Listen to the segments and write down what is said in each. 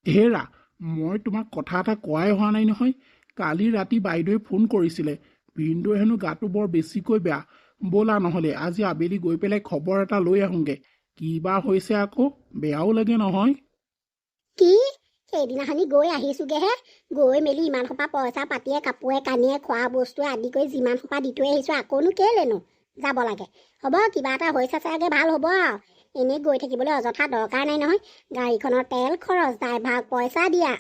হেৰা, মই তোমাক কথা এটা কোৱাই হোৱা নাই নহয়। কালি ৰাতি বাইদেৱে ফোন কৰিছিলে। ভিনদেউ হেনো গাটো বৰ বেছিকৈ বেয়া। ব'লা নহ'লে আজি আবেলি গৈ পেলাই খবৰ এটা লৈ আহোঁগে। কি বা হৈছে আকৌ, বেয়াও লাগে নহয়। কি সেইদিনাখনি গৈ আহিছোগেহে। গৈ মেলি ইমান সোপা পইচা পাতিয়ে কাপোৰে কানিয়ে খোৱা বস্তুৱে আদি কৰি যিমান সোপা দি থৈ আহিছো, আকৌনো কেলেনো যাব লাগে। হ'ব, কিবা এটা হৈছে চাগে, ভাল হ'ব আৰু। এনেই গৈ থাকিবলৈ অযথা দৰকাৰ নাই নহয়। গাড়ীখনৰ তেল খৰচ, ড্ৰাইভাৰক পইচা দিয়া,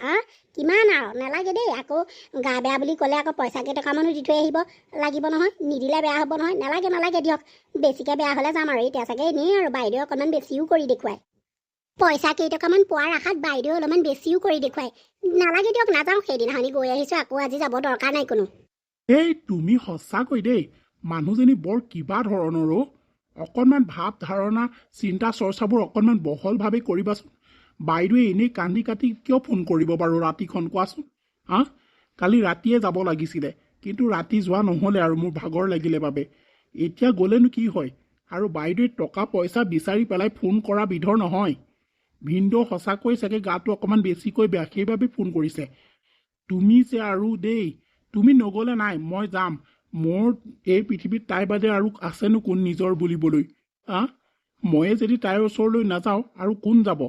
কিমান আৰু নেলাগে দেই। আকৌ গা বেয়া বুলি ক'লে আকৌ পইচা কেইটকামানো দি থৈ আহিব লাগিব নহয়। নিদিলে বেয়া হ'ব নহয়। নেলাগে নেলাগে দিয়ক। বেছিকৈ বেয়া হ'লে যাম আৰু। এতিয়া চাগে এনেই আৰু বাইদেৱে অকণমান বেছিও কৰি দেখুৱায়। পইচা কেইটকামান পোৱাৰ আশাত বাইদেউ অলপমান বেছিও কৰি দেখুৱায়। নালাগে দিয়ক, নাযাওঁ। সেইদিনাখনি গৈ আহিছোঁ, আকৌ আজি যাব দৰকাৰ নাই কোনো। এই তুমি সঁচাকৈ দেই, মানুহজনী বৰ কিবা ধৰণৰ অ'। অকণমান ভাৱ ধাৰণা চিন্তা চৰ্চাবোৰ অকণমান বহলভাৱে কৰিবাচোন। বাইদেৱে এনেই কান্দি কাটি কিয় ফোন কৰিব বাৰু ৰাতিখন, কোৱাচোন। কালি ৰাতিয়ে যাব লাগিছিলে, কিন্তু ৰাতি যোৱা নহ'লে আৰু মোৰ ভাগৰ লাগিলে বাবে। এতিয়া গ'লেনো কি হয়? আৰু বাইদেৱে টকা পইচা বিচাৰি পেলাই ফোন কৰা বিধৰ নহয়। ভিনদেউ সঁচাকৈ চাগে গাটো অকণমান বেছিকৈ বেয়া, সেইবাবে ফোন কৰিছে। তুমি যে আৰু দেই, তুমি নগ'লে নাই, মই যাম। মোৰ এই পৃথিৱীত তাই বাদে আৰু আছেনো কোন নিজৰ বুলিবলৈ? ময়ে যদি তাইৰ ওচৰলৈ নাযাওঁ আৰু কোন যাব?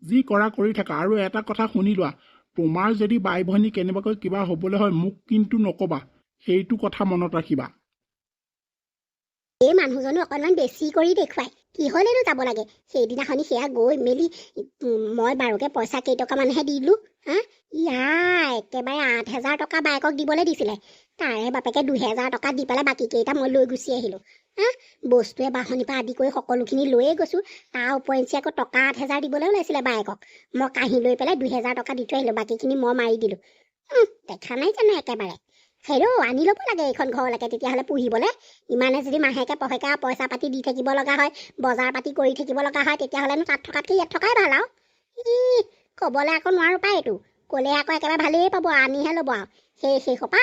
যি কৰা কৰি থাকা। আৰু এটা কথা শুনি লোৱা, তোমাৰ যদি বাই ভনী কেনেবাকৈ কিবা হ'বলৈ হয়, মোক কিন্তু নক'বা। সেইটো কথা মনত ৰাখিবা। এই মানুহজনো অকণমান বেছি কৰি দেখুৱায়। কিহলেনো যাব লাগে? সেইদিনাখনি সেয়া গৈ মেলি মই বাৰুকে পইচা কেইটকামানহে দিলোঁ। একেবাৰে 8,000 টকা বাইকক দিবলৈ দিছিলে। তাৰে বাপেকে 2,000 টকা দি পেলাই বাকী কেইটা মই লৈ গুচি আহিলোঁ। বস্তুৱে বাহনিৰ পৰা আদি কৰি সকলোখিনি লৈয়ে গৈছোঁ। তাৰ উপৰিঞ্চি আকৌ টকা 8,000 দিবলৈ ওলাইছিলে বায়েকক। মই কাঢ়ি লৈ পেলাই 2,000 টকা দি থৈ আহিলোঁ। বাকীখিনি মই মাৰি দিলোঁ। দেখা নাই জানো একেবাৰে। হেৰৌ, আনি ল'ব লাগে এইখন ঘৰলৈকে তেতিয়াহ'লে পুহিবলৈ। ইমানে যদি মাহেকে পহেকে পইচা পাতি দি থাকিব লগা হয়, বজাৰ পাতি কৰি থাকিব লগা হয়, তেতিয়াহ'লেনো তাত থকাতকৈ ইয়াত থকাই ভাল আৰু। ক'বলৈ আকৌ নোৱাৰোঁ পাই এইটো। ক'লে আকৌ একেবাৰে ভালেই পাব, আনিহে ল'ব আৰু। সেই সোপা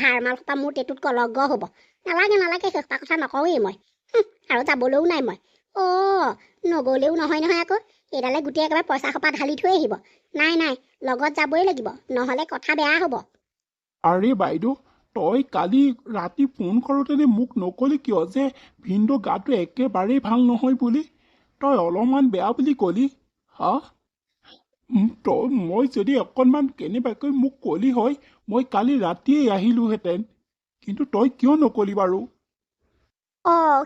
হাৰমাল সোপা মোৰ টেটুত কলগ্গ হ'ব। নালাগে নালাগে, সেই সোপা কথা নকওঁৱেই মই। আৰু যাবলৈও নাই মই। নগ'লেও নহয় নহয় আকৌ। এইডালে গোটেই একেবাৰে পইচা সোপা ঢালি থৈ আহিব। নাই নাই, লগত যাবই লাগিব, নহ'লে কথা বেয়া হ'ব। আৰে বাইদেউ, তই কালি ৰাতি ফোন কৰোঁতেনে মোক নক'লি কিয় যে ভিনদেউ গাটো একেবাৰেই ভাল নহয় বুলি? তই অলপমান বেয়া বুলি ক'লি। মই যদি অকণমান কেনেবাকৈ মোক ক'লি হয়, মই কালি ৰাতিয়েই আহিলোহেঁতেন। কিন্তু তই কিয় নক'লি বাৰু?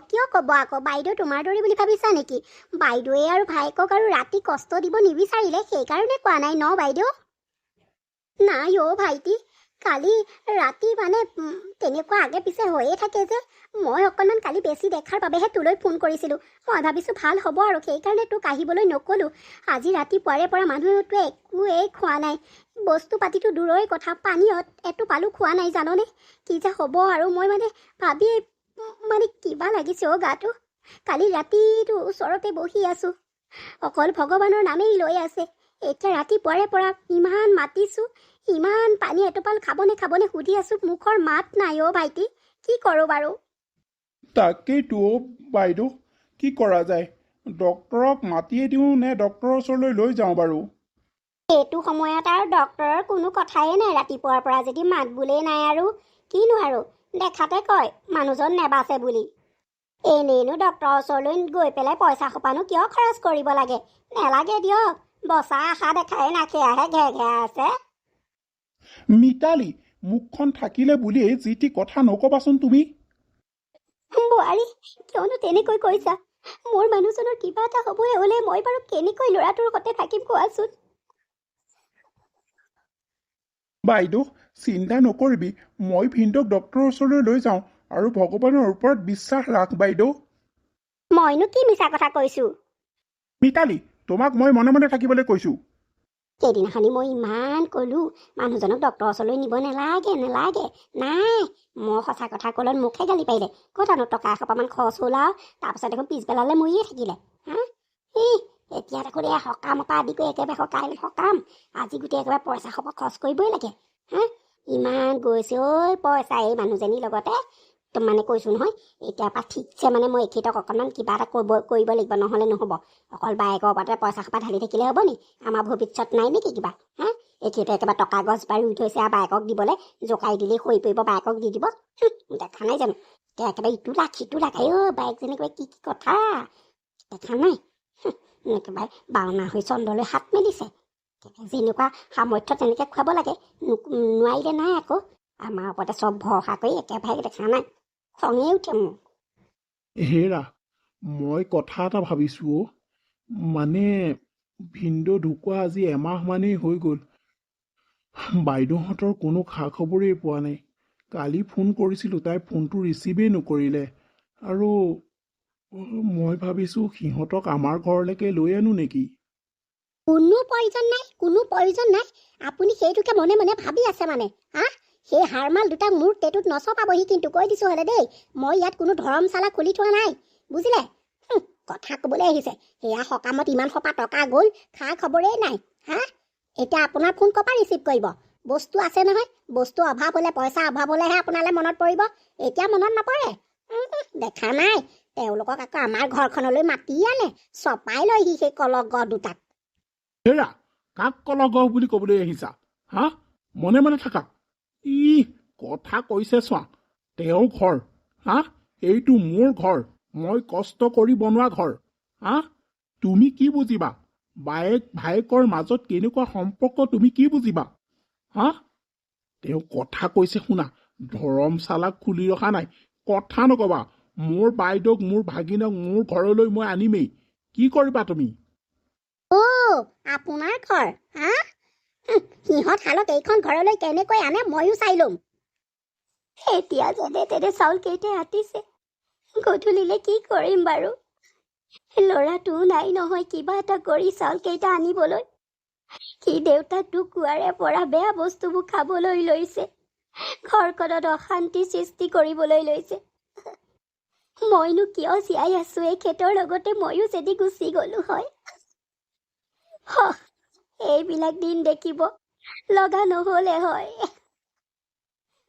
কিয় ক'ব আকৌ? বাইদেউ তোমাৰ দৰে বুলি ভাবিছা নেকি? বাইদেৱে আৰু ভায়েকক আৰু ৰাতি কষ্ট দিব নিবিচাৰিলে, সেইকাৰণে কোৱা নাই ন বাইদেউ? নাই ভাইটি, কালি ৰাতি মানে তেনেকুৱা আগে পিছে হৈয়ে থাকে যে। মই অকণমান কালি বেছি দেখাৰ বাবেহে তোলৈ ফোন কৰিছিলোঁ। মই ভাবিছোঁ ভাল হ'ব আৰু, সেইকাৰণে তোক আহিবলৈ নক'লোঁ। আজি ৰাতিপুৱাৰে পৰা মানুহেতো একোৱেই খোৱা নাই। বস্তু পাতিটো দূৰৰে কথা, পানী এটোপালো খোৱা নাই জাননে? কি যে হ'ব আৰু, মই মানে ভাবি কিবা লাগিছে গাটো। কালি ৰাতিটো ওচৰতে বহি আছোঁ, অকল ভগৱানৰ নামেই লৈ আছে। এতিয়া ৰাতিপুৱাৰে পৰা ইমান মাতিছোঁ, ইমান পানী এটোপাল খাবনে সুধি আছোঁ, মুখৰ মাত নাই ভাইটি। কি কৰোঁ বাৰু? তাকেইতো বাইদেউ, কি কৰা যায়? ডক্তৰক মাতিয়ে দিওঁ নে ডক্তৰৰ ওচৰলৈ লৈ যাওঁ বাৰু? এইটো সময়ত আৰু ডক্তৰৰ কোনো কথাই নাই। ৰাতিপুৱাৰ পৰা যদি মাত বোলেই নাই আৰু কিনো আৰু, দেখাতে কয় মানুহজন নেবাচে বুলি। এনেইনো ডক্তৰৰ ওচৰলৈ গৈ পেলাই পইচা সোপানো কিয় খৰচ কৰিব লাগে? নেলাগে দিয়ক, বচা আশা দেখাই না, সেয়াহে ঘেৰ আছে। মিতালী, মুখখন থাকিলে বুলিয়েই যি টি কথা নক'বাচোন তুমি। বোৱাৰী, কিয়নো তেনেকৈ কৈছা? মোৰ মানুহজনৰ কিবা এটা হ'বই হ'লে মই বাৰু কেনেকৈ ল'ৰাটোৰ সৈতে থাকিম কোৱাচোন? বাইদেউ, চিন্তা নকৰিবি। মই ভিনদেউক ডক্তৰৰ ওচৰলৈ লৈ যাওঁ। আৰু ভগৱানৰ ওপৰত বিশ্বাস ৰাখ বাইদেউ। মইনো কি মিছা কথা কৈছোঁ? মিতালী, তোমাক মই মনে মনে থাকিবলৈ কৈছোঁ। সেইদিনাখনি মই ইমান ক'লোঁ মানুহজনক ডক্তৰৰ ওচৰলৈ নিব নেলাগে। নাই, মই সঁচা কথা ক'লত মোকহে গালি পাৰিলে। কথানো টকা এসোপামান খৰচ হ'ল আৰু, তাৰপাছত দেখোন পিছবেলালৈ মৰিয়ে থাকিলে। এতিয়া দেখোন এয়া সকামৰ পৰা আদি কৰি একেবাৰে কাইলৈ সকাম, আজি গোটেই একেবাৰে পইচা সোপা খৰচ কৰিবই লাগে। ইমান গৈছে পইচা এই মানুহজনীৰ লগতে। একদম মানে কৈছোঁ নহয় এতিয়াৰ পৰা ঠিকছে মানে মই এখেতক অকণমান কিবা এটা কৰিব লাগিব নহ'লে নহ'ব অকল বায়েকৰ ওপৰতে পইচা সোপা ঢালি থাকিলে হ'ব নি আমাৰ ভৱিষ্যত নাই নেকি কিবা হা এখেতে একেবাৰে টকা গছ বাৰী ৰুই থৈছে আৰু বায়েকক দিবলৈ জোকাই দিলেই হৈ পৰিব বায়েকক দি দিব দেখা নাই জানো এতিয়া একেবাৰে ইটো লাখ সিটো লাখ বায়েকজনী একেবাৰে কি কি কথা দেখা নাই একেবাৰে বাওনা হৈ চন্দ্ৰলৈ হাত মেলিছে যেনেকুৱা সামৰ্থ্য তেনেকৈ খুৱাব লাগে নোৱাৰিলে নাই আকৌ আমাৰ ওপৰতে চব ভৰসা কৰি একেবাৰে দেখা নাই খঙেই উঠে মোৰ হেৰা মই কথা এটা ভাবিছোঁ মানে ভিনদেউ ঢুকুৱা আজি এমাহমানেই হৈ গ'ল বাইদেউহঁতৰ কোনো খা খবৰেই পোৱা নাই কালি ফোন কৰিছিলোঁ তাই ফোনটো ৰিচিভেই নকৰিলে আৰু মই ভাবিছোঁ সিহঁতক আমাৰ ঘৰলৈকে লৈ আনো নেকি কোনো প্ৰয়োজন নাই আপুনি সেইটোকে মনে মনে ভাবি আছে মানে হা সেই হাৰমাল দুটাক মোৰ টেটুত নচপাবহি কিন্তু কৈ দিছোঁ হ'লে দেই মই ইয়াত কোনো ধৰমশালা খুলি থোৱা নাই বুজিলে কথা ক'বলৈ আহিছে সেয়া সকামত ইমান সোপা টকা গ'ল খা খবৰেই নাই হা এতিয়া আপোনাৰ ফোন ক'ৰ পৰা ৰিচিভ কৰিব বস্তু আছে নহয় বস্তু অভাৱ হ'লে পইচা অভাৱ হ'লেহে আপোনালৈ মনত পৰিব এতিয়া মনত নপৰে দেখা নাই তেওঁলোকক আকৌ আমাৰ ঘৰখনলৈ মাতি আনে চপাই লয়হি সেই কলগহ দুটাক হেৰা কাক কলগহ বুলি ক'বলৈ আহিছা হা মনে মনে থাকা কথা কৈছে চোৱা তেওঁৰ ঘৰ হা এইটো মোৰ ঘৰ মই কষ্ট কৰি বনোৱা ঘৰ হা তুমি কি বুজিবা বায়েক ভায়েকৰ মাজত কেনেকুৱা সম্পৰ্ক তুমি কি বুজিবা হা তেওঁ কথা কৈছে শুনা ধৰমশালা খুলি ৰখা নাই কথা নকবা মোৰ বাইদেউক মোৰ ভাগিনক মোৰ ঘৰলৈ মই আনিমেই কি কৰিবা তুমি আপোনাৰ ঘৰ হা সিহঁত হালক এইখন ঘৰলৈ কেনেকৈ আনে ময়ো চাই ল'ম এতিয়া যেনে তেনে চাউল কেইটাই আতিছে গধূলিলে কি কৰিম বাৰু ল'ৰাটো নাই নহয় কিবা এটা কৰি চাউল কেইটা আনিবলৈ সি দেউতাক ঢুকুৱাৰে পৰা বেয়া বস্তুবোৰ খাবলৈ লৈছে ঘৰখনত অশান্তি সৃষ্টি কৰিবলৈ লৈছে মইনো কিয় জীয়াই আছো এই খেতৰ লগতে ময়ো যদি গুচি গ'লো হয় এইবিলাক দিন দেখিব লগা নহ'লে হয়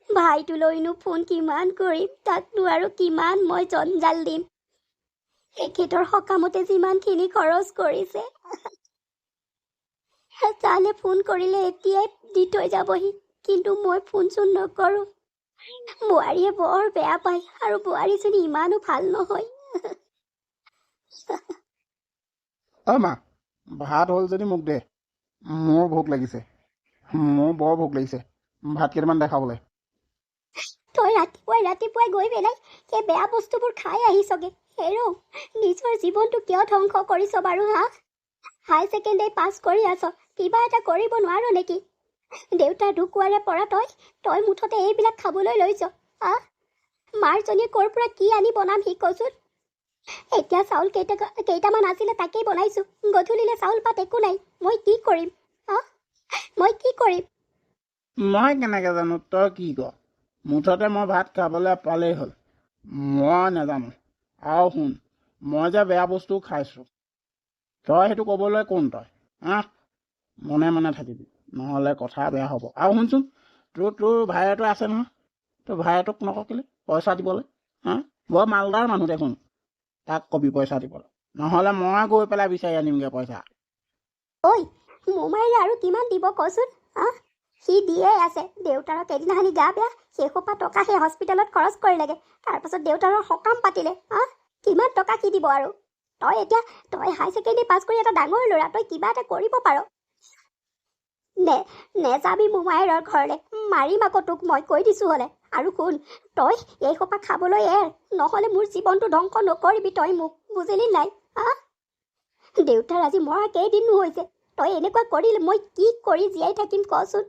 ভাইটোলৈনো ফোন কিমান কৰিম তাকনো আৰু কিমান মই জঞ্জাল দিম এখেতৰ সকামতে যিমানখিনি খৰচ কৰিছে তালে ফোন কৰিলে এতিয়াই দি থৈ যাবহি কিন্তু মই ফোন চোন নকৰোঁ বোৱাৰীয়ে বৰ বেয়া পায় আৰু বোৱাৰীজনী ইমানো ভাল নহয় মা ভাত হ'ল যদি মোক দে মোৰ ভোক লাগিছে মোৰ বৰ ভোক লাগিছে ভাত কেইটামান দেখাবলৈ তই ৰাতিপুৱাই গৈ পেলাই সেই বেয়া বস্তুবোৰ খাই আহিছগে হেৰৌ নিজৰ জীৱনটো কিয় ধ্বংস কৰিছ বাৰু হা হাই ছেকেণ্ডেৰী পাছ কৰি আছ কিবা এটা কৰিব নোৱাৰ নেকি দেউতা ঢুকুৱাৰে পৰা তই মুঠতে এইবিলাক খাবলৈ লৈছ মাৰজনীয়ে ক'ৰ পৰা কি আনি বনাম সি কচোন এতিয়া চাউল কেইটামান আছিলে তাকেই বনাইছোঁ গধূলিলে চাউল পাত একো নাই মই কি কৰিম মই কেনেকৈ জানো তই কি ক মুঠতে মই ভাত খাবলৈ পালেই হ'ল মই নাজানো আৰু শুন মই যে বেয়া বস্তু খাইছোঁ তই সেইটো ক'বলৈ কোন তই মনে মনে থাকিবি নহ'লে কথা বেয়া হ'ব আৰু শুনচোন তোৰ ভাইটো আছে নহয় তোৰ ভাইটোক নক'লে পইচা দিবলৈ বৰ মালদাৰ মানুহ দেখোন তাক কবি পইচা দিবলৈ নহ'লে মই গৈ পেলাই বিচাৰি আনিমগৈ পইচা ঐ মোমাইলে আৰু কিমান দিব কচোন সি দিয়ে আছে দেউতাৰৰ কেইদিনাখনি গা বেয়া সেই সোপা টকা সেই হস্পিটেলত খৰচ কৰিলেগে তাৰপাছত দেউতাৰৰ সকাম পাতিলে কিমান টকা কি দিব আৰু তই হাই ছেকেণ্ডেৰী পাছ কৰি এটা ডাঙৰ ল'ৰা তই কিবা এটা কৰিব পাৰ নেযাবি মোমায়েৰৰ ঘৰলৈ মাৰিম আকৌ তোক মই কৈ দিছোঁ হ'লে আৰু শুন তই এই সোপা খাবলৈ নহ'লে মোৰ জীৱনটো ধ্বংস নকৰিবি তই মোক বুজিলি নাই দেউতাৰ আজি মৰা কেইদিনো হৈছে তই এনেকুৱা কৰিলে মই কি কৰি জীয়াই থাকিম কচোন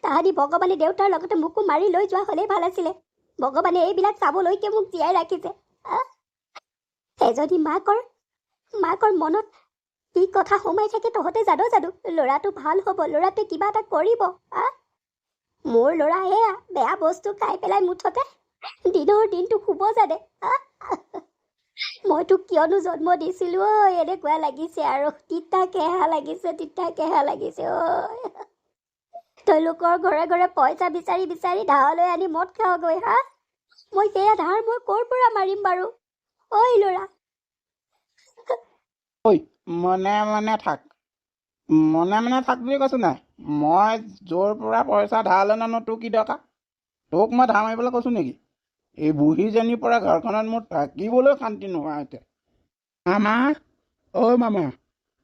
তাহাঁতি ভগৱানে দেউতাৰ লগতে মোকো মাৰি লৈ যোৱা হ'লেই ভাল আছিলে ভগৱানে এইবিলাক চাবলৈকে মোক জীয়াই ৰাখিছে এজনী মাকৰ মনত কি কথা সোমাই থাকে তহঁতে জানো ল'ৰাটো ভাল হ'ব ল'ৰাটোৱে কিবা এটা কৰিব মোৰ ল'ৰা এয়া বেয়া বস্তু খাই পেলাই মুঠতে দিনৰ দিনটো শুব জানে মই তোক কিয়নো জন্ম দিছিলোঁ এনেকুৱা লাগিছে আৰু তিতা কেহা লাগিছে তই লোকৰ ঘৰে ঘৰে পইচা বিচাৰি বিচাৰি ধাৰলৈ আনি মদ খাওঁগৈ হা? মই সেয়া ধাৰ মই ক'ৰ পৰা মাৰিম বাৰু? ঐ ল'ৰা, ঐ মনে মনে থাক, মনে মনে থাক বুলি কৈছোঁ নাই। মই য'ৰ পৰা পইচা ধাৰলৈ নানো তোৰ কি দৰকাৰ? তোক মই ধাৰ মাৰিবলৈ কৈছোঁ নেকি? এই বুঢ়ীজনীৰ পৰা ঘৰখনত মোৰ থাকিবলৈ শান্তি নোহোৱা হৈছে। মামা, অ' মামা,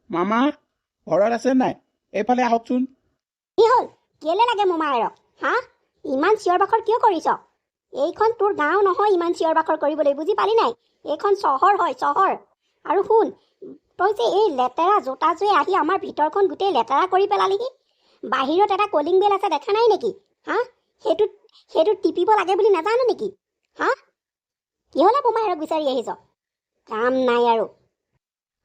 মামা ঘৰত আছে নাই? এইফালে আহকচোন। কি হ'ল? কেলে লাগে মোমায়েৰক হা? ইমান চিঞৰ বাখৰ কিয় কৰিছ? এইখন তোৰ গাঁও নহয় ইমান চিঞৰ বাখৰ কৰিবলৈ, বুজি পালি নাই? এইখন চহৰ হয়, চহৰ। আৰু শুন, তই যে এই লেতেৰা জোতাযোৰে আহি আমাৰ ভিতৰখন গোটেই লেতেৰা কৰি পেলালিহি। বাহিৰত এটা কলিং বেল আছে, দেখা নাই নেকি হা? সেইটো টিপিব লাগে বুলি নাজানো নেকি হা? কিহলে মোমায়েৰক বিচাৰি আহিছ? কাম নাই আৰু।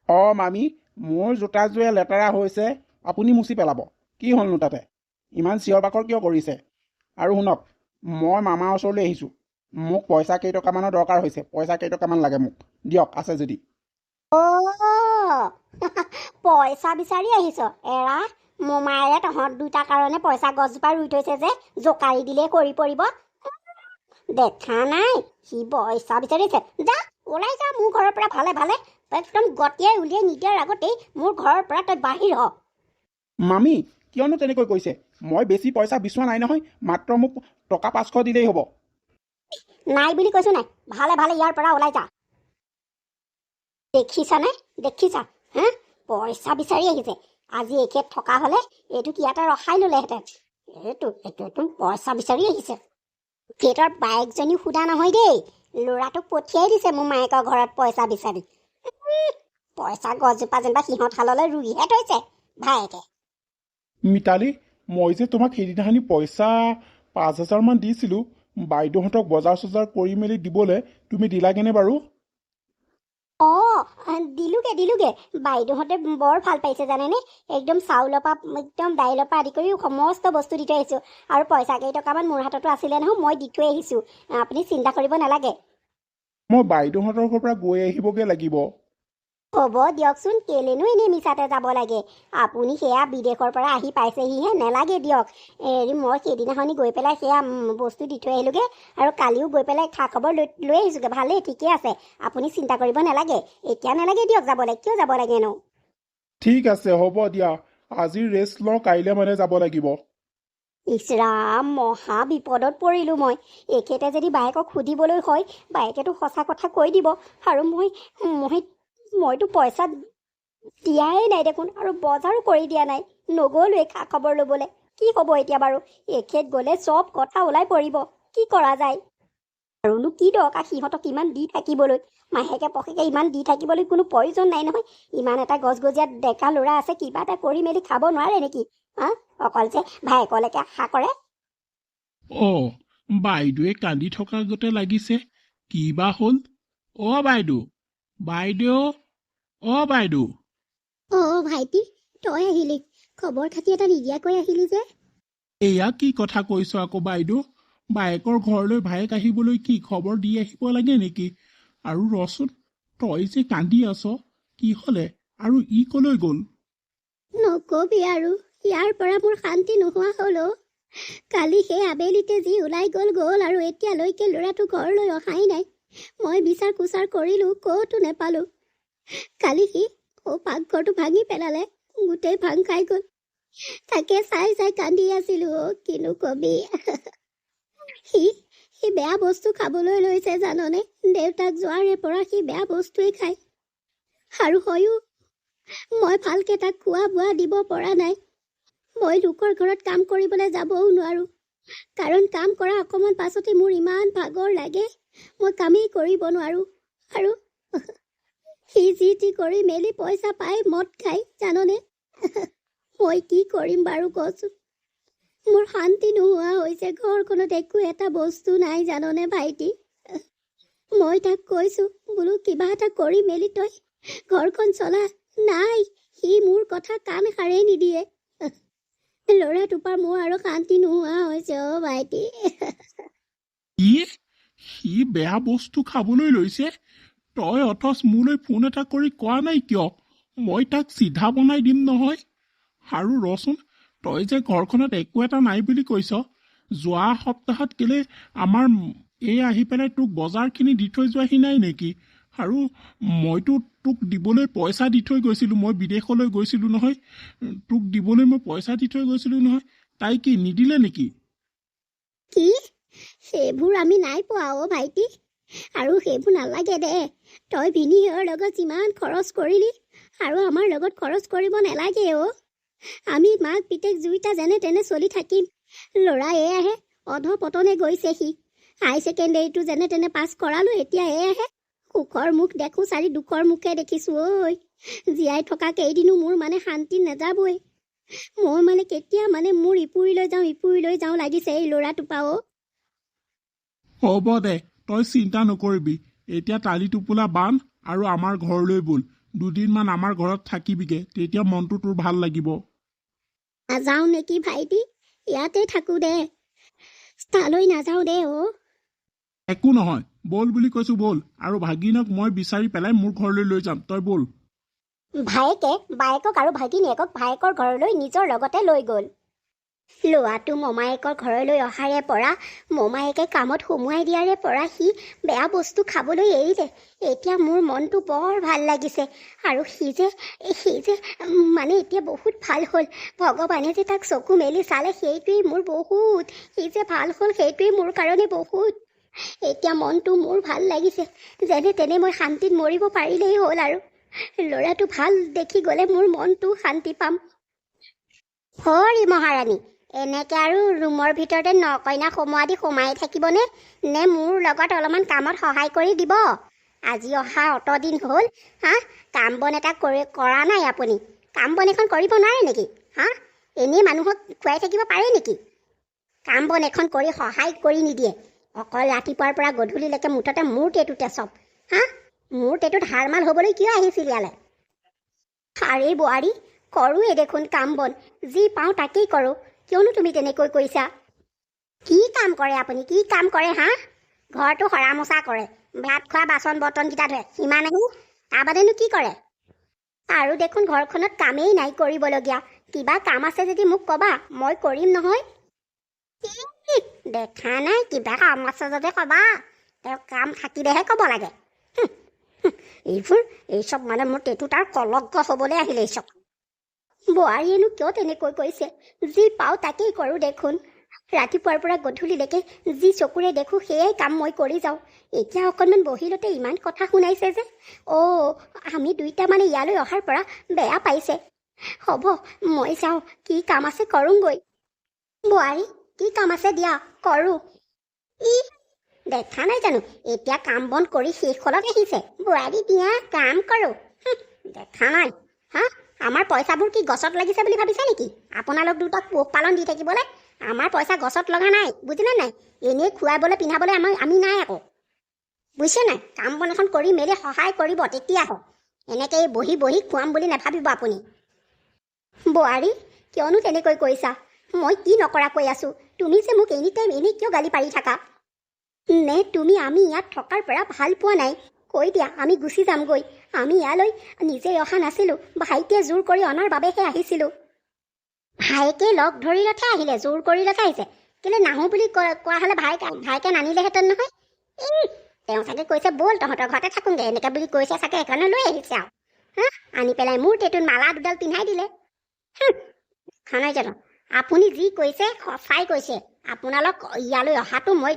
অ' মামী, মোৰ জোতাযোৰে লেতেৰা হৈছে, আপুনি মুচি পেলাব। কি হ'লনো তাতে? ইমান চিঞৰ বাখৰ কিয় কৰিছে? আৰু শুনক, মই মামাৰ ওচৰলৈ আহিছোঁ। মোক পইচা কেইটকামানৰ দৰকাৰ হৈছে। পইচা কেইটকামান লাগে মোক, দিয়ক আছে যদি। অ' পইচা বিচাৰি আহিছ? এৰা, মোমায়েৰে তহঁত দুটাৰ কাৰণে পইচা গছজোপা ৰুই থৈছে যে, জোকাৰি দিলেই কৰি পৰিব। দেখা নাই সি পইচা বিচাৰিছে। যা ওলাই যা মোৰ ঘৰৰ পৰা ভালে ভালে। তই একদম গতিয়াই উলিয়াই নিদিয়াৰ আগতেই মোৰ ঘৰৰ পৰা তই বাহিৰ হ। মামী কিয়নো তেনেকৈ কৈছে? মই বেছি পইচা বিচৰা নাই নহয়, মাত্ৰ মোক টকা 500 দিলেই হ'ব। নাই বুলি কৈছো নাই, ভালে ভালে ইয়াৰ পৰা ওলাই যা। দেখিছানে, দেখিছা হা? পইচা বিচাৰি আহিছে। আজি এখেত থকা হলে এইটো ইয়াতে ৰখাই ললেহেঁতেন। এইটো পইচা বিচাৰি আহিছে। গেটৰ বাইকজনী সোধা নহয় দেই, ল'ৰাটোক পঠিয়াই দিছে মোৰ মায়েকৰ ঘৰত পইচা বিচাৰি। পইচা গছজোপা যেনিবা সিহঁত হাললৈ ৰুইহে থৈছে ভায়েকে। মিতালী, মই যে তোমাক সেইদিনাখনি পইচা 5,000 মান দিছিলোঁ বাইদেউহঁতক বজাৰ চজাৰ কৰি মেলি দিবলৈ, তুমি দিলাগেনে বাৰু? দিলোগে। বাইদেউহঁতে বৰ ভাল পাইছে জানেনে? একদম চাউলৰ পৰা একদম দাইলৰ পৰা আদি কৰি সমস্ত বস্তু দি থৈ আহিছোঁ। আৰু পইচা কেইটকামান মোৰ হাততো আছিলে নহয়, মই দি থৈ আহিছোঁ। আপুনি চিন্তা কৰিব নালাগে। মই বাইদেউহঁতৰ ঘৰৰ পৰা গৈ আহিবগৈ লাগিব। হ'ব দিয়কচোন, কেলেনো এনেই মিছাতে যাব লাগে? আপুনি সেয়া বিদেশৰ পৰা আহি পাইছেহিহে, নেলাগে দিয়ক। মই সেইদিনাখনি গৈ পেলাই সেয়া বস্তু দি থৈ আহিলোগে, আৰু কালিও গৈ পেলাই খা খবৰ লৈ আহিছোগে। ভালেই, ঠিকে আছে, আপুনি চিন্তা কৰিব নালাগে। এতিয়া নালাগে দিয়ক যাবলৈ। কিয় যাব লাগেনো? ঠিক আছে, হ'ব দিয়া। আজি ৰেষ্ট লওঁ, কাইলৈ মানে যাব লাগিব। ইছৰাম, মহা বিপদত পৰিলোঁ মই। এখেতে যদি বায়েকক সুধিবলৈ হয়, বায়েকেতো সঁচা কথা কৈ দিব। আৰু মইতো পইচা দিয়াই নাই দেখোন, আৰু বজাৰো কৰি দিয়া নাই। নগ'লোৱে খা খবৰ ল'বলৈ। কি হ'ব এতিয়া বাৰু? এখেত গ'লে চব কথা ওলাই পৰিব। কি কৰা যায়? আৰুনো কি দৰকাৰ সিহঁতক ইমান দি থাকিবলৈ? মাহেকে পষেকে ইমান দি থাকিবলৈ কোনো প্ৰয়োজন নাই নহয়। ইমান এটা গছগজীয়া ডেকা ল'ৰা আছে, কিবা এটা কৰি মেলি খাব নোৱাৰে নেকি হা? অকল যে ভায়েকলৈকে আশা কৰে। অ' বাইদেৱে কান্দি থকা গতে লাগিছে, কি বা হ'ল? অ' বাইদেউ, বাইদেউ, অ' বাইদেউ। অ' ভাইটি, তই আহিলি? খবৰ খাতি এটা নিদিয়াকৈ আহিলি যে? এয়া কি কথা কৈছ আকৌ বাইদেউ? বায়েকৰ ঘৰলৈ ভায়েক আহিবলৈ কি খবৰ দি আহিব লাগে নেকি? আৰু ৰচোন, তই যে কান্দি আছ, কি হ'লে? আৰু ই কলৈ গ'ল? নকবি আৰু, ইয়াৰ পৰা মোৰ শান্তি নোহোৱা হ'ল অ'। কালি সেই আবেলিতে যি ওলাই গ'ল আৰু এতিয়ালৈকে ল'ৰাটো ঘৰলৈ অহাই নাই। মই বিচাৰ কুচাৰ কৰিলোঁ, ক'তো নেপালোঁ। কালি সি পাকঘৰটো ভাঙি পেলালে, গোটেই ভাং খাই গ'ল। তাকে চাই কান্দি আছিলোঁ অ', কিনো কবি। সি বেয়া বস্তু খাবলৈ লৈছে জাননে? দেউতাক যোৱাৰে পৰা সি বেয়া বস্তুৱেই খায়। আৰু হয়ো, মই ভালকে তাক খোৱা বোৱা দিব পৰা নাই। মই লোকৰ ঘৰত কাম কৰিবলৈ যাবও নোৱাৰোঁ, কাৰণ কাম কৰা অকণমান পাছতে মোৰ ইমান ভাগৰ লাগে, মই কামেই কৰিব নোৱাৰোঁ। আৰু সি যি কৰি মেলি পইচা পাই মদ খাই জাননে? মই কি কৰিম বাৰু কচোন? মোৰ শান্তি নোহোৱা হৈছে। ঘৰখনত একো এটা বস্তু নাই জাননে ভাইটি? মই তাক কৈছোঁ, বোলো কিবা এটা কৰি মেলি তই ঘৰখন চলা। নাই, সি মোৰ কথা কাণ সাৰেই নিদিয়ে। ল'ৰাটোৰ পৰা মোৰ আৰু শান্তি নোহোৱা হৈছে অ' ভাইটি। সি বেয়া বস্তু খাবলৈ লৈছে? তই অথচ মোলৈ ফোন এটা কৰি কোৱা নাই কিয়? মই তাক চিধা বনাই দিম নহয়। আৰু ৰচোন, তই যে ঘৰখনত একো এটা নাই বুলি কৈছ, যোৱা সপ্তাহত কেলে আমাৰ এই আহি পেলাই তোক বজাৰখিনি দি থৈ যোৱাহি নাই নেকি? আৰু মইতো তোক দিবলৈ পইচা দি থৈ গৈছিলোঁ, মই বিদেশলৈ গৈছিলোঁ নহয়, তোক দিবলৈ মই পইচা দি থৈ গৈছিলোঁ নহয়, তাই কি নিদিলে নেকি? কি? সেইবোৰ আমি নাই পোৱা অ' ভাইটি। আৰু সেইবোৰ নালাগে দে। তই ভিনিয়ৰ লগত যিমান খৰচ কৰিলি আৰু আমাৰ লগত খৰচ কৰিব নালাগে অ'। আমি মাক পিতেক দুইটা যেনে তেনে চলি থাকিম। ল'ৰা এয়াহে অধপতনে গৈছে সি। হাই ছেকেণ্ডেৰীটো যেনে তেনে পাছ কৰালোঁ, এতিয়া এয়াহে সুখৰ মুখ দেখোঁ চাৰি দুখৰ মুখে দেখিছোঁ ঐ। জীয়াই থকা কেইদিনো মোৰ মানে শান্তি নাযাবই। মই মানে কেতিয়া মানে মোৰ ইপুৰিলৈ যাওঁ লাগিছে এই ল'ৰাটোপা অ'। হ'ব দে, তই চিন্তা নকৰিবি। এতিয়া টালি টোপোলা বান্ধ আৰু আমাৰ ঘৰলৈ ব'ল। দুদিনমান আমাৰ ঘৰত থাকিবিগে, তেতিয়া মনটো তোৰ ভাল লাগিব। নাযাওঁ নেকি ভাইটি, ইয়াতে থাকোঁ দে। তালৈ নাযাওঁ দে অ'। একো নহয়, ব'ল বুলি কৈছোঁ ব'ল। আৰু ভাগিনক মই বিচাৰি পেলাই মোৰ ঘৰলৈ লৈ যাম, তই ব'ল। ভায়েকে বায়েকক আৰু ভাগিনীয়েকক ভায়েকৰ ঘৰলৈ নিজৰ লগতে লৈ গ'ল। ল'ৰাটো মমায়েকৰ ঘৰলৈ অহাৰে পৰা, মমায়েকে কামত সোমোৱাই দিয়াৰে পৰা সি বেয়া বস্তু খাবলৈ এৰিলে। এতিয়া মোৰ মনটো বৰ ভাল লাগিছে। আৰু সি যে মানে এতিয়া বহুত ভাল হ'ল। ভগৱানে যে তাক চকু মেলি চালে সেইটোৱেই মোৰ বহুত। সি যে ভাল হ'ল সেইটোৱেই মোৰ কাৰণে বহুত। এতিয়া মনটো মোৰ ভাল লাগিছে। যেনে তেনে মই শান্তিত মৰিব পাৰিলেই হ'ল আৰু। ল'ৰাটো ভাল দেখি গ'লে মোৰ মনটো শান্তি পাম। হৰি মহাৰাণী, এনেকে আৰু ৰুমৰ ভিতৰতে নকইনা সোমোৱা দি সোমাই থাকিবনে? নে মোৰ লগত অলপমান কামত সহায় কৰি দিব? আজি অহা অতদিন হ'ল, কাম বন এটা কৰা নাই আপুনি। কাম বন এখন কৰিব নোৱাৰে নেকি? এনেই মানুহক খুৱাই থাকিব পাৰে নেকি? কাম বন এখন কৰি সহায় কৰি নিদিয়ে। অকল ৰাতিপুৱাৰ পৰা গধূলিলৈকে মুঠতে মোৰ টেটুতে চব। মোৰ টেটুত হাৰমাল হ'বলৈ কিয় আহিছিল ইয়ালৈ? আৰে বোৱাৰী, কৰোঁৱে দেখোন কাম বন। যি পাওঁ তাকেই কৰোঁ। কিয়নো তুমি তেনেকৈ কৈছা? কি কাম কৰে আপুনি? কি কাম কৰে? ঘৰটো সৰা মোচা কৰে, ভাত খোৱা বাচন বৰ্তনকেইটা ধুৱে, সিমানেই। তাৰ বাদেনো কি কৰে? আৰু দেখোন ঘৰখনত কামেই নাই কৰিবলগীয়া। কিবা কাম আছে যদি মোক ক'বা, মই কৰিম নহয়। দেখা নাই কিবা কাম আছে যদি ক'বা। তেওঁ কাম থাকিলেহে ক'ব লাগে। এই চব মানে মোৰ টেটু তাৰ কলংক হ'বলৈ আহিলে এই চব। বোৱাৰীয়েনো কিয় তেনেকৈ কৈছে? যি পাওঁ তাকেই কৰোঁ দেখোন। ৰাতিপুৱাৰ পৰা গধূলিলৈকে যি চকুৰে দেখোঁ সেয়াই কাম মই কৰি যাওঁ। এতিয়া অকণমান বহিলতে ইমান কথা শুনাইছে যে। আমি দুইটা মানে ইয়ালৈ অহাৰ পৰা বেয়া পাইছে। হ'ব, মই যাওঁ, কি কাম আছে কৰোঁগৈ। বোৱাৰী, কি কাম আছে দিয়া, কৰোঁ। দেখা নাই জানো এতিয়া কাম বন কৰি শেষ হ'লত আহিছে। বোৱাৰী দিয়া, কাম কৰোঁ। দেখা নাই? আমাৰ পইচাবোৰ কি গছত লাগিছে বুলি ভাবিছে নেকি? আপোনালোক দুটাক পোহপালন দি থাকিবলৈ আমাৰ পইচা গছত লগা নাই, বুজিলে নাই? এনেই খুৱাবলৈ পিন্ধাবলৈ আমি নাই আকৌ, বুজিছে নাই? কাম বন এখন কৰি মেলি সহায় কৰিব, তেতিয়াহে। এনেকৈ বহি বহি খুৱাম বুলি নাভাবিব আপুনি। বোৱাৰী, কিয়নো তেনেকৈ কৈছা? মই কি নকৰা কৈ আছোঁ? তুমি যে মোক এনি টাইম এনেই কিয় গালি পাৰি থাকা? নে তুমি আমি ইয়াত থকাৰ পৰা ভাল পোৱা নাই? কৈ দিয়া, আমি গুচি যামগৈ। আমি ইয়ালৈ নিজে অহা নাছিলোঁ, ভাইটিয়ে জোৰ কৰি অনাৰ বাবেহে আহিছিলোঁ। ভাইকে লগ ধৰিলতহে আহিলে, জোৰ কৰিলতহে আহিছে। কেলৈ নাহোঁ বুলি কোৱা হ'লে ভাইকে নানিলেহেঁতেন নহয়। তেওঁ চাগে কৈছে ব'ল তহঁতৰ ঘৰতে থাকোঁগৈ, এনেকৈ বুলি কৈছে চাগে, সেইকাৰণে লৈ আহিছে আৰু। আনি পেলাই মোৰ টেটুত মালা দুডাল পিন্ধাই দিলে। দেখা নাই জানো? আপুনি যি কৈছে সঁচাই কৈছে। আপোনালোক ইয়ালৈ অহাটো মই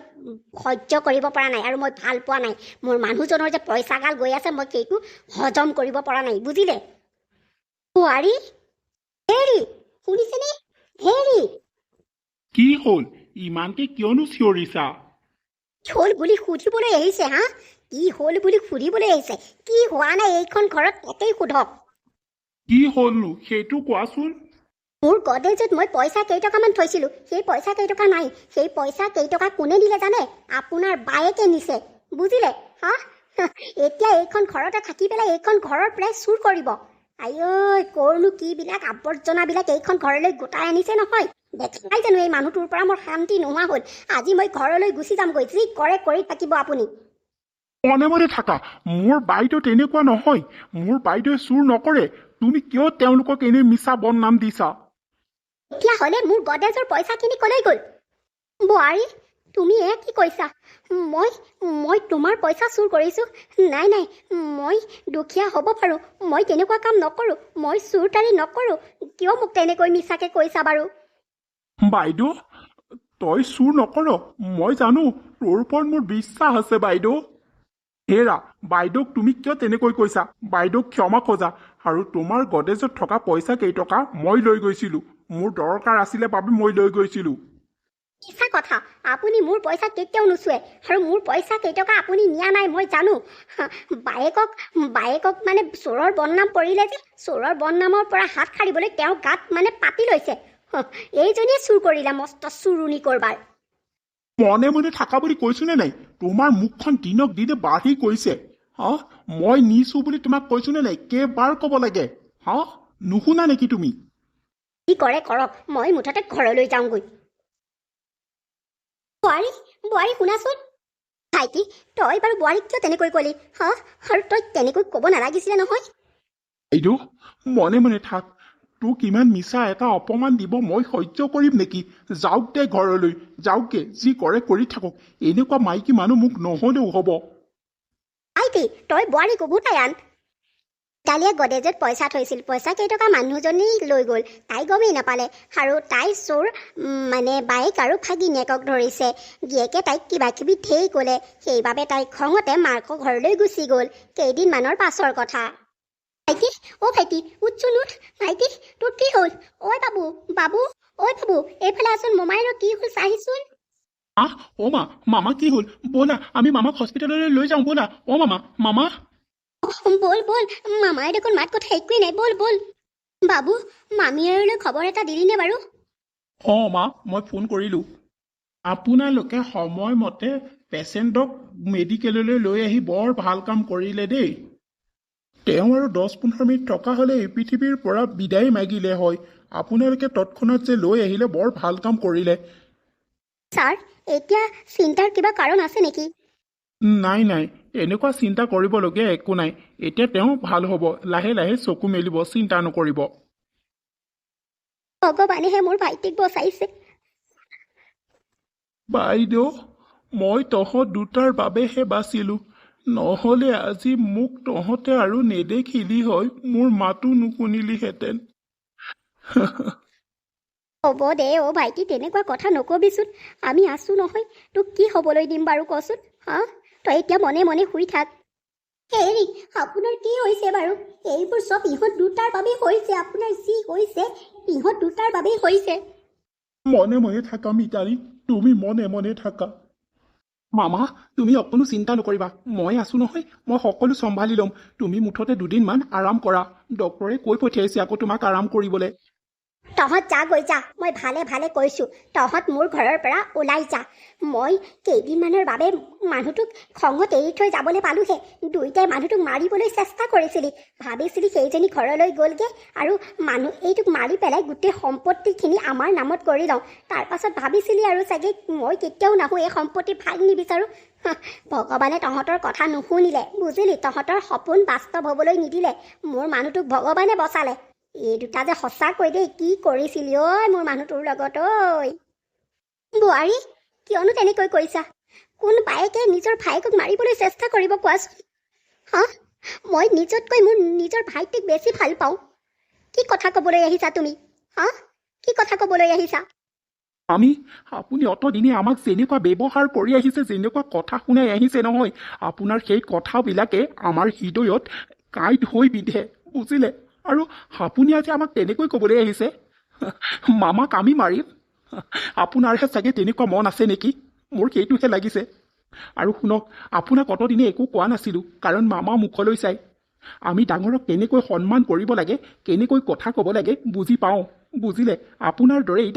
সহ্য কৰিব পৰা নাই আৰু মই ভাল পোৱা নাই। মোৰ মানুহজনৰ যে পইচাগাল গৈ আছে, মই সেইটো হজম কৰিব পৰা নাই, বুজিলে? বোৱাৰী, হেৰি শুনিছেনে? হেৰি কি হ'ল? ইমানকে কিয়নো চিঞৰিছা? হ'ল বুলি সুধিবলৈ আহিছে? কি হ'ল বুলি সুধিবলৈ আহিছে? কি হোৱা নাই এইখন ঘৰত তাকেই সোধক। কি হ'লনো সেইটো কোৱাচোন। মোৰ গডেজত মই পইচা কেইটকামান থৈছিলোঁ, সেই পইচা কেইটকা নাই। সেই পইচা কেইটকা কোনে দিলে জানে? আপোনাৰ বায়েকে নিছে, বুজিলে? এতিয়া এইখন ঘৰতে থাকি পেলাই এইখন ঘৰৰ পৰাই চুৰ কৰিব। আইঐ, কৰনো কিবিলাক আৱৰ্জনাবিলাক এইখন ঘৰলৈ গোটাই আনিছে নহয়। দেখাই জানো এই মানুহটোৰ পৰা মোৰ শান্তি নোহোৱা হ'ল। আজি মই ঘৰলৈ গুচি যামগৈ, যি কৰে কৰি থাকিব আপুনি। মনে মনে থাকা, মোৰ বাইদেউ তেনেকুৱা নহয়। মোৰ বাইদেৱে চুৰ নকৰে। তুমি কিয় তেওঁলোকক এনেই মিছা বদনাম দিছা? তেতিয়াহ'লে মোৰ গডেজৰ পইচাখিনি ক'লৈ গ'ল? বোৱাৰী, তুমি কি কৈছা? মই তোমাৰ পইচা চুৰ কৰিছোঁ? নাই নাই, মই দুখীয়া হ'ব পাৰোঁ, মই তেনেকুৱা কাম নকৰোঁ, মই চুৰ তাৰি নকৰোঁ। কিয় মোক তেনেকৈ মিছাকৈ কৈছা বাৰু? বাইদেউ, তই চুৰ নকৰ, মই জানো তোৰ ওপৰত মোৰ বিশ্বাস আছে বাইদেউ। হেৰা, বাইদেউক তুমি কিয় তেনেকৈ কৈছা? বাইদেউক ক্ষমা খোজা। আৰু তোমাৰ গডেজত থকা পইচা কেইটকা মই লৈ গৈছিলোঁ, মোৰ দৰকাৰ আছিলে বাবে মই লৈ গৈছিলোঁ। মিছা কথা, আপুনি মোৰ পইচা কেতিয়াও নুচুৱে, আৰু মোৰ পইচা কেইটকা আপুনি নিয়া নাই মই জানো। বায়েকক মানে চোৰৰ বদনাম পৰিলে যে, চোৰৰ বদনামৰ পৰা হাত সাৰিবলৈ তেওঁ গাত মানে পাতি লৈছে। এইজনীয়ে চুৰ কৰিলে, মস্ত চুৰুনি কৰবাৰ। মনে মনে থাকা বুলি কৈছোনে নাই? তোমাৰ মুখখন দিনক দিনে বাঢ়ি গৈছে। মই নিছো বুলি তোমাক কৈছোনে নাই? কেইবাৰ ক'ব লাগে? নুশুনা নেকি তুমি? কি কৰে কৰক, মই মুঠতে ঘৰলৈ যাওঁগৈ। বোৱাৰী শুনাচোন। ভাইটি, তই বাৰু বোৱাৰীক কিয় তেনেকৈ ক'লি? আৰু তই তেনেকৈ ক'ব নালাগিছিলে নহয়। বাইদেউ, মনে মনে থাক। তোক ইমান মিছা এটা অপমান দিব মই সহ্য কৰিম নেকি? যাওক দে ঘৰলৈ, যাওকে, যি কৰে কৰি থাকক। এনেকুৱা মাইকী মানুহ মোক নহ'লেও হ'ব। ভাইটি, তই বোৱাৰীক উভতাই আন। কালিয়ে গডেজত পইচা থৈছিল, পইচা কেইটকা মানুহজনী লৈ গ'ল, তাই গমেই নাপালে। আৰু তাই চোৰ মানে বায়েক আৰু ভাগিনীয়েকক ধৰিছে। গিয়েকে তাইক কিবা কিবি ঢেৰ ক'লে, সেইবাবে তাই খঙতে মাকৰ ঘৰলৈ গুচি গ'ল। কেইদিনমানৰ পাছৰ কথা। ভাইটি, উঠচোন উঠ। ভাইটি, তোৰ কি হ'ল? ঐ বাবু, এইফালে আছোন। মোমাইৰ কি হ'ল চাহিচোন। মামা কি হ'ল? ব'লা, আমি মামাক হস্পিটেললৈ লৈ যাওঁ ব'লা। মামা। বল, মামাই দেখোন মাত কথা একোৱেই নাই। বল। বাবু, মামীলৈ খবৰ এটা দিলিনে বাৰু? মা, মই ফোন কৰিলোঁ। আপোনালোকে সময়মতে পেচেণ্টক মেডিকেললৈ লৈ আহি বৰ ভাল কাম কৰিলে দেই। তেওঁ আৰু 10-15 মিনিট থকা হ'লে এই পৃথিৱীৰ পৰা বিদায় মাগিলে হয়। আপোনালোকে তৎক্ষণাত যে লৈ আহিলে বৰ ভাল কাম কৰিলে। ছাৰ, এতিয়া চিন্তাৰ কিবা কাৰণ আছে নেকি? নাই, এনেকুৱা চিন্তা কৰিবলগীয়া একো নাই। এতিয়া তেওঁ ভাল হ'ব, লাহে লাহে চকু মেলিব, চিন্তা নকৰিব। ভগৱানেহে মোৰ ভাইটিক বচাইছে। বাইদেউ, মই তহঁত দুটাৰ বাবেহে বাচিলোঁ। নহ'লে আজি মোক তহঁতে আৰু নেদেখিলি হয়, মোৰ মাতো নুশুনিলিহেঁতেন। হ'ব দে ভাইটি, তেনেকুৱা কথা নকবিচোন। আমি আছোঁ নহয়, তোক কি হ'বলৈ দিম বাৰু কচোন? তই এতিয়া মনে মনে শুই থাক। হেৰি, আপোনাৰ কি হৈছে বাৰু? এইবোৰ চব ইহঁত দুটাৰ বাবেই হৈছে। আপোনাৰ যি হৈছে ইহঁত দুটাৰ বাবেই হৈছে। মনে মনে থাকা মিতালী, তুমি মনে মনে থাকা। মামা, তুমি অকণো চিন্তা নকৰিবা, মই আছোঁ নহয়, মই সকলো চম্ভালি ল'ম। তুমি মুঠতে 2 দিনমান আৰাম কৰা। ডক্টৰে কৈ পঠিয়াইছে আকৌ তোমাক আৰাম কৰিবলৈ। তহঁত যা গৈ যা, মই ভালে ভালে কৈছোঁ। তহঁত মোৰ ঘৰৰ পৰা ওলাই যা। মই কেইদিনমানৰ বাবে মানুহটোক খঙত এৰি থৈ যাবলৈ পালোহে। দুয়োটাই মানুহটোক মাৰিবলৈ চেষ্টা কৰিছিলি। ভাবিছিলি সেইজনী ঘৰলৈ গ'লগৈ আৰু এইটোক মাৰি পেলাই গোটেই সম্পত্তিখিনি আমাৰ নামত কৰি লওঁ। তাৰপাছত ভাবিছিলি আৰু চাগে মই কেতিয়াও নাহোঁ, এই সম্পত্তি ভাগ নিবিচাৰোঁ। ভগৱানে তহঁতৰ কথা নুশুনিলে, বুজিলি? তহঁতৰ সপোন বাস্তৱ হ'বলৈ নিদিলে। মোৰ মানুহটোক ভগৱানে বচালে। এই দুটা যে সঁচাকৈ দেই, কি কৰিছিলি মোৰ মানুহটোৰ লগত? বোৱাৰী, কিয়নো তেনেকৈ কৈছা? কোন বায়েকে নিজৰ ভাইকক মাৰিবলৈ চেষ্টা কৰিব কোৱাচোন? মই নিজতকৈ মোৰ নিজৰ ভাইটিক বেছি ভাল পাওঁ। কি কথা ক'বলৈ আহিছা তুমি? কি কথা ক'বলৈ আহিছা? আপুনি অতদিনে আমাক যেনেকুৱা ব্যৱহাৰ কৰি আহিছে, যেনেকুৱা কথা শুনাই আহিছে নহয়, আপোনাৰ সেই কথাবিলাকে আমাৰ হৃদয়ত কাঁইট হৈ বিন্ধে, বুজিলে? আৰু আপুনি আজি আমাক তেনেকৈ ক'বলৈ আহিছে, মামাক আমি মাৰিম? আপোনাৰহে চাগে তেনেকুৱা মন আছে নেকি? মোৰ সেইটোহে লাগিছে। আৰু শুনক, আপোনাক অতদিনে একো কোৱা নাছিলোঁ, কাৰণ মামা মুখলৈ চাই। আমি ডাঙৰক কেনেকৈ সন্মান কৰিব লাগে, কেনেকৈ কথা ক'ব লাগে বুজি পাওঁ, বুজিলে? আপোনাৰ দৰেই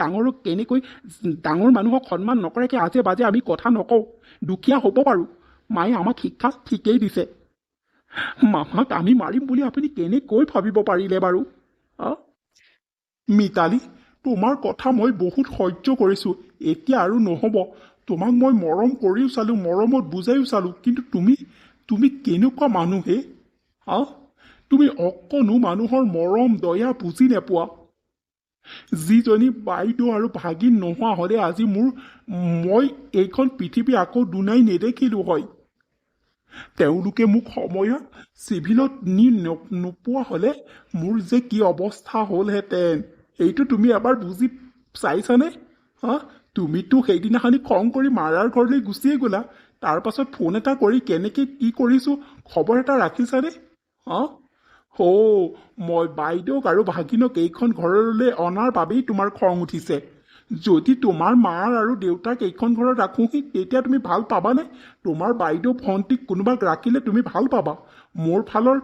ডাঙৰ মানুহক সন্মান নকৰাকৈ আজে বাজে আমি কথা নকওঁ। দুখীয়া হ'ব পাৰোঁ, মায়ে আমাক শিক্ষা ঠিকেই দিছে। মামাক আমি মাৰিম বুলি আপুনি কেনেকৈ ভাবিব পাৰিলে বাৰু? মিতালী, তোমাৰ কথা মই বহুত সহ্য কৰিছোঁ, এতিয়া আৰু নহ'ব। তোমাক মই মৰম কৰিও চালোঁ, মৰমত বুজাইও চালোঁ, কিন্তু তুমি কেনেকুৱা মানুহ হে? তুমি অকণো মানুহৰ মৰম দয়া বুজি নোপোৱা। যিজনী বাইদেউ আৰু ভাগিন নোহোৱা হ'লে আজি মই এইখন পৃথিৱী আকৌ দুনাই নেদেখিলোঁ হয়। তেওঁলোকে মোক সময়ত চিভিলত নি নোপোৱা হ'লে মোৰ যে কি অৱস্থা হ'লহেঁতেন, এইটো তুমি এবাৰ বুজি চাইছানে? হা, তুমিতো সেইদিনাখনি খং কৰি মাৰাৰ ঘৰলৈ গুচিয়ে গ'লা, তাৰ পাছত ফোন এটা কৰি কেনেকৈ কি কৰিছোঁ খবৰ এটা ৰাখিছানে? হা, মই বাইদেউক আৰু ভাগিনক এইখন ঘৰলৈ অনাৰ বাবেই তোমাৰ খং উঠিছে। যদি তোমাৰ মাৰ আৰু দেউতাক এইখন ঘৰত ৰাখোঁহি তেতিয়া তুমি ভাল পাবানে? তোমাৰ বাইদেউ ভণ্টিক কোনোবাক ৰাখিলে তুমি ভাল পাবা, মোৰ ফালৰ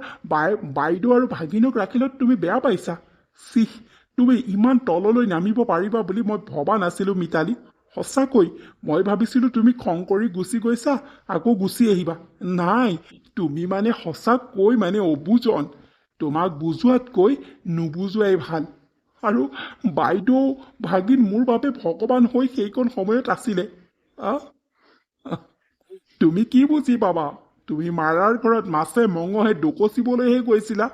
বাইদেউ আৰু ভাগিনক ৰাখিলে তুমি বেয়া পাইছা। চিহ, তুমি ইমান তললৈ নামিব পাৰিবা বুলি মই ভবা নাছিলোঁ মিতালী। সঁচাকৈ মই ভাবিছিলোঁ তুমি খং কৰি গুচি গৈছা আকৌ গুচি আহিবা। নাই, তুমি মানে সঁচাকৈ মানে অবুজন। তোমাক বুজোৱাতকৈ নুবুজোৱাই ভাল। আৰু বাইদেউ ভাগিন মোৰ বাবে ভগৱান হৈ সেইকণ সময়ত আছিলে। তুমি কি বুজি পাবা? তুমি মাৰাৰ ঘৰত মাছে মঙহে ডকচিবলৈহে গৈছিলা,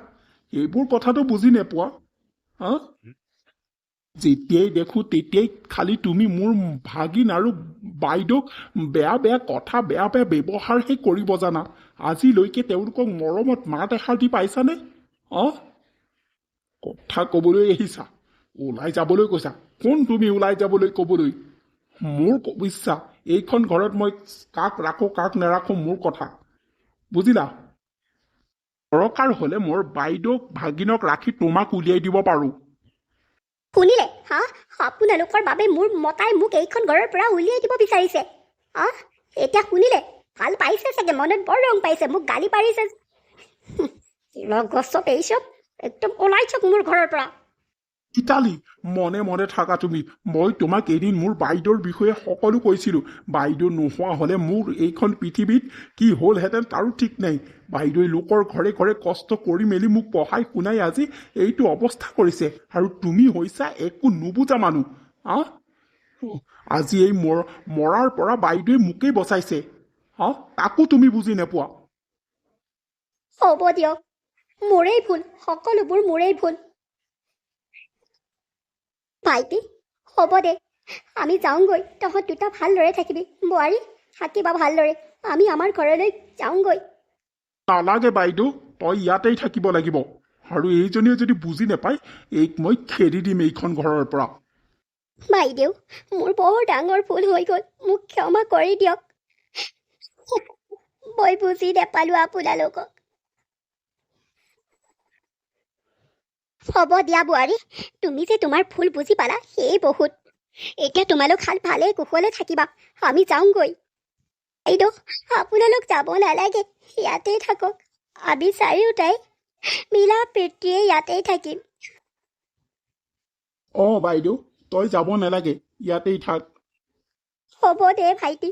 এইবোৰ কথাটো বুজি নোপোৱা। হা, যেতিয়াই দেখোঁ তেতিয়াই খালি তুমি মোৰ ভাগিন আৰু বাইদেউক বেয়া বেয়া কথা বেয়া বেয়া ব্যৱহাৰহে কৰিব জানা। আজিলৈকে তেওঁলোকক মৰমত মাত এষাৰ দি পাইছানে? কথা ক'বলৈ আহিছা, ওলাই যাবলৈ কৈছা। কোন তুমি ওলাই যাবলৈ ক'বলৈ? মোৰ ইচ্ছা, এইখন ঘৰত মই কাক ৰাখোঁ কাক নাৰাখোঁ মোৰ কথা, বুজিলা? দৰকাৰ হ'লে মোৰ বাইদেউক ভাগিনক ৰাখি তোমাক উলিয়াই দিব পাৰোঁ। শুনিলে? হা, আপোনালোকৰ বাবে মোৰ মতাই মোক এইখন ঘৰৰ পৰা উলিয়াই দিব বিচাৰিছে। এতিয়া শুনিলে? ভাল পাইছে চাগে, মনত বৰ ৰং পাইছে, মোক গালি পাৰিছে। গছত এইচব একদম ওলাইছক মোৰ ঘৰৰ পৰা। মিতালী, মনে মনে থাকা তুমি। মই তোমাক এদিন মোৰ বাইদেউৰ বিষয়ে সকলো কৈছিলোঁ। বাইদেউ নোহোৱা হ'লে মোৰ এইখন পৃথিৱীত কি হ'লহেঁতেন তাৰো ঠিক নাই। বাইদেৱে লোকৰ ঘৰে ঘৰে কষ্ট কৰি মেলি মোক পঢ়াই শুনাই আজি এইটো অৱস্থা কৰিছে, আৰু তুমি হৈছা একো নুবুজা মানুহ। আজি এই মৰাৰ পৰা বাইদেৱে মোকেই বচাইছে, তাকো তুমি বুজি নোপোৱা। হ'ব দিয়ক, মোৰেই ভুল, সকলোবোৰ মোৰেই ভুল। ভাইটি, হ'ব দে, আমি যাওঁগৈ। তহঁত দুটা ভালদৰে থাকিবি। বোৱাৰী, থাকিবা ভালদৰে। আমি আমাৰ ঘৰলৈ যাওঁগৈ। নালাগে বাইদেউ, তই ইয়াতেই থাকিব লাগিব। আৰু এইজনীয়ে যদি বুজি নাপায়, এইক মই খেদি দিম এইখন ঘৰৰ পৰা। বাইদেউ, মোৰ বৰ ডাঙৰ ভুল হৈ গ'ল, মোক ক্ষমা কৰি দিয়ক। মই বুজি নাপালোঁ আপোনালোকক। হ'ব দিয়া বোৱাৰী, তুমি যে তোমাৰ ভুল বুজি পালা সেয়ে বহুত। এতিয়া তোমালোক ভালে কুশলে থাকিবা, আমি যাওঁগৈ। বাইদেউ, আপোনালোক যাব নালাগে, ইয়াতেই থাকক। আমি চাৰিওটাই মিলা প্ৰীতিৰে ইয়াতেই থাকিম। বাইদেউ, তই যাব নালাগে, ইয়াতেই থাক। হ'ব দে ভাইটি।